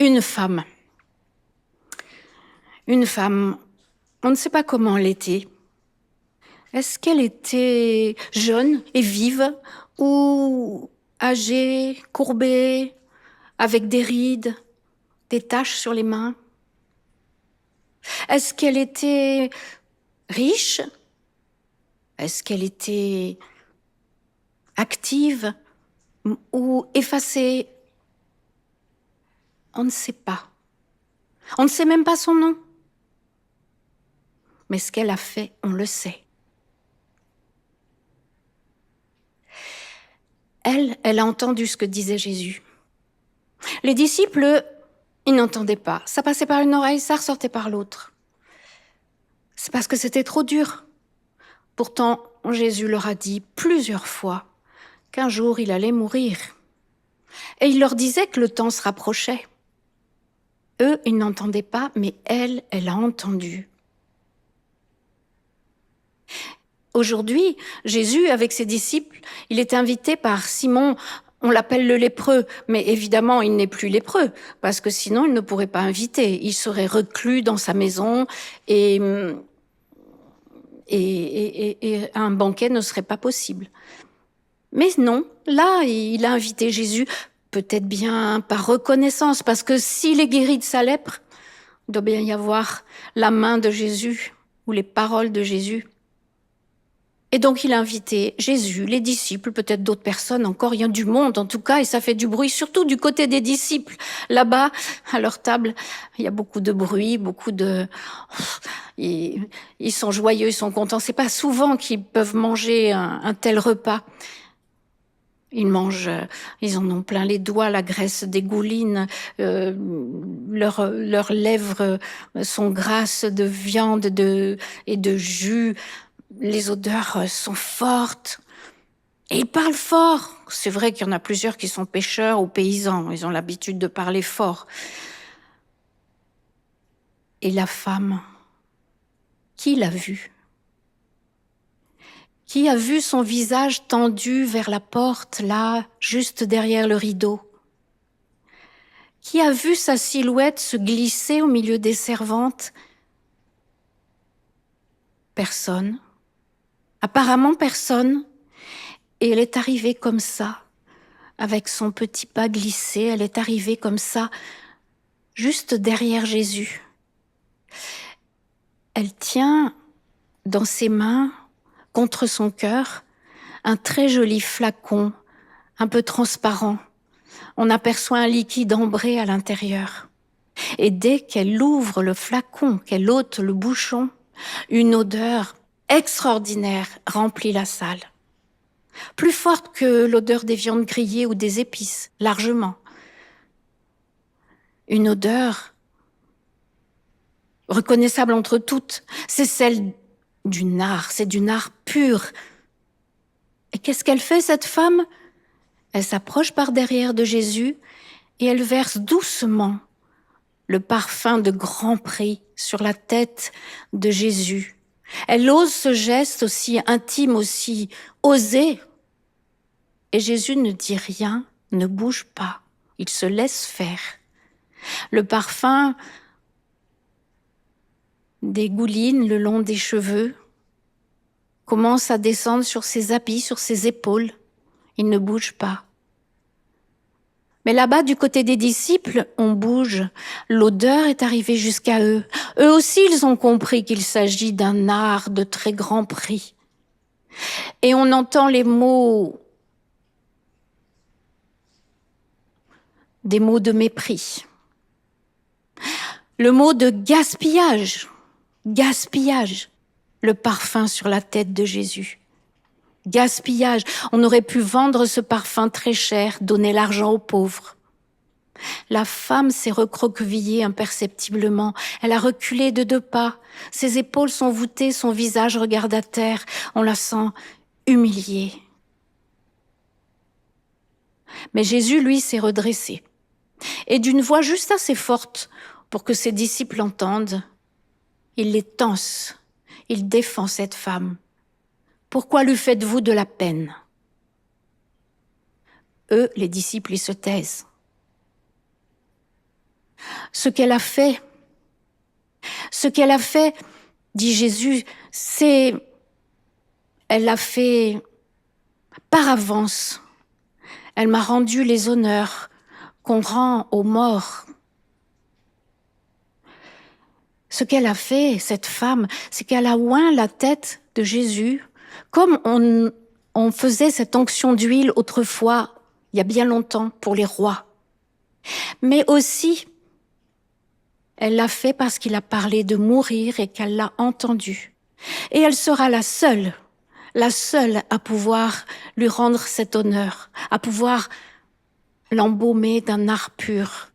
Une femme. Une femme, on ne sait pas comment elle était. Est-ce qu'elle était jeune et vive ou âgée, courbée, avec des rides, des taches sur les mains? Est-ce qu'elle était riche? Est-ce qu'elle était active ou effacée? On ne sait pas. On ne sait même pas son nom. Mais ce qu'elle a fait, on le sait. Elle a entendu ce que disait Jésus. Les disciples, ils n'entendaient pas. Ça passait par une oreille, ça ressortait par l'autre. C'est parce que c'était trop dur. Pourtant, Jésus leur a dit plusieurs fois qu'un jour il allait mourir. Et il leur disait que le temps se rapprochait. Eux, ils n'entendaient pas, mais elle a entendu. Aujourd'hui, Jésus, avec ses disciples, il est invité par Simon. On l'appelle le lépreux, mais évidemment, il n'est plus lépreux, parce que sinon, il ne pourrait pas inviter. Il serait reclus dans sa maison et un banquet ne serait pas possible. Mais non, là, il a invité Jésus, peut-être bien par reconnaissance, parce que s'il est guéri de sa lèpre, il doit bien y avoir la main de Jésus ou les paroles de Jésus. Et donc il a invité Jésus, les disciples, peut-être d'autres personnes encore, il y a du monde en tout cas, et ça fait du bruit, surtout du côté des disciples. Là-bas, à leur table, il y a beaucoup de bruit, beaucoup de... Ils sont joyeux, ils sont contents. C'est pas souvent qu'ils peuvent manger un tel repas. Ils mangent, ils en ont plein les doigts, la graisse dégouline, leurs lèvres sont grasses de viande et de jus. Les odeurs sont fortes. Et ils parlent fort. C'est vrai qu'il y en a plusieurs qui sont pêcheurs ou paysans. Ils ont l'habitude de parler fort. Et la femme, qui l'a vue? Qui a vu son visage tendu vers la porte, là, juste derrière le rideau? Qui a vu sa silhouette se glisser au milieu des servantes? Personne. Apparemment personne. Et elle est arrivée comme ça, avec son petit pas glissé, elle est arrivée comme ça, juste derrière Jésus. Elle tient dans ses mains, contre son cœur, un très joli flacon, un peu transparent. On aperçoit un liquide ambré à l'intérieur. Et dès qu'elle ouvre le flacon, qu'elle ôte le bouchon, une odeur extraordinaire remplit la salle. Plus forte que l'odeur des viandes grillées ou des épices, largement. Une odeur reconnaissable entre toutes, c'est celle du nard, c'est du nard pur. Et qu'est-ce qu'elle fait, cette femme? Elle s'approche par derrière de Jésus et elle verse doucement le parfum de grand prix sur la tête de Jésus. Elle ose ce geste aussi intime, aussi osé. Et Jésus ne dit rien, ne bouge pas. Il se laisse faire. Le parfum dégouline le long des cheveux, commence à descendre sur ses habits, sur ses épaules. Il ne bouge pas. Mais là-bas, du côté des disciples, on bouge. L'odeur est arrivée jusqu'à eux. Eux aussi, ils ont compris qu'il s'agit d'un art de très grand prix. Et on entend les mots, des mots de mépris. Le mot de gaspillage. Gaspillage. Le parfum sur la tête de Jésus. Gaspillage. On aurait pu vendre ce parfum très cher, donner l'argent aux pauvres. La femme s'est recroquevillée imperceptiblement. Elle a reculé de 2 pas. Ses épaules sont voûtées, son visage regarde à terre. On la sent humiliée. Mais Jésus, lui, s'est redressé. Et d'une voix juste assez forte pour que ses disciples entendent, il les tense. Il défend cette femme. Pourquoi lui faites-vous de la peine? Eux, les disciples, ils se taisent. Ce qu'elle a fait, dit Jésus, elle l'a fait par avance. Elle m'a rendu les honneurs qu'on rend aux morts. Ce qu'elle a fait, cette femme, c'est qu'elle a oint la tête de Jésus, comme on faisait cette onction d'huile autrefois, il y a bien longtemps, pour les rois. Mais aussi, elle l'a fait parce qu'il a parlé de mourir et qu'elle l'a entendu. Et elle sera la seule à pouvoir lui rendre cet honneur, à pouvoir l'embaumer d'un art pur.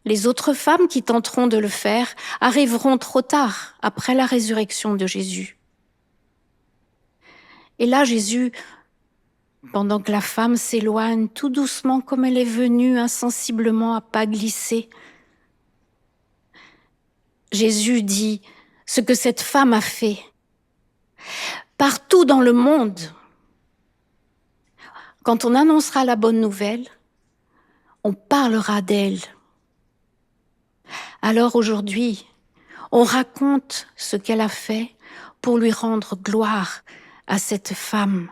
Les autres femmes qui tenteront de le faire arriveront trop tard, après la résurrection de Jésus. Et là, Jésus, pendant que la femme s'éloigne tout doucement comme elle est venue, insensiblement à pas glisser, Jésus dit ce que cette femme a fait. Partout dans le monde, quand on annoncera la bonne nouvelle, on parlera d'elle. Alors aujourd'hui, on raconte ce qu'elle a fait pour lui rendre gloire à cette femme.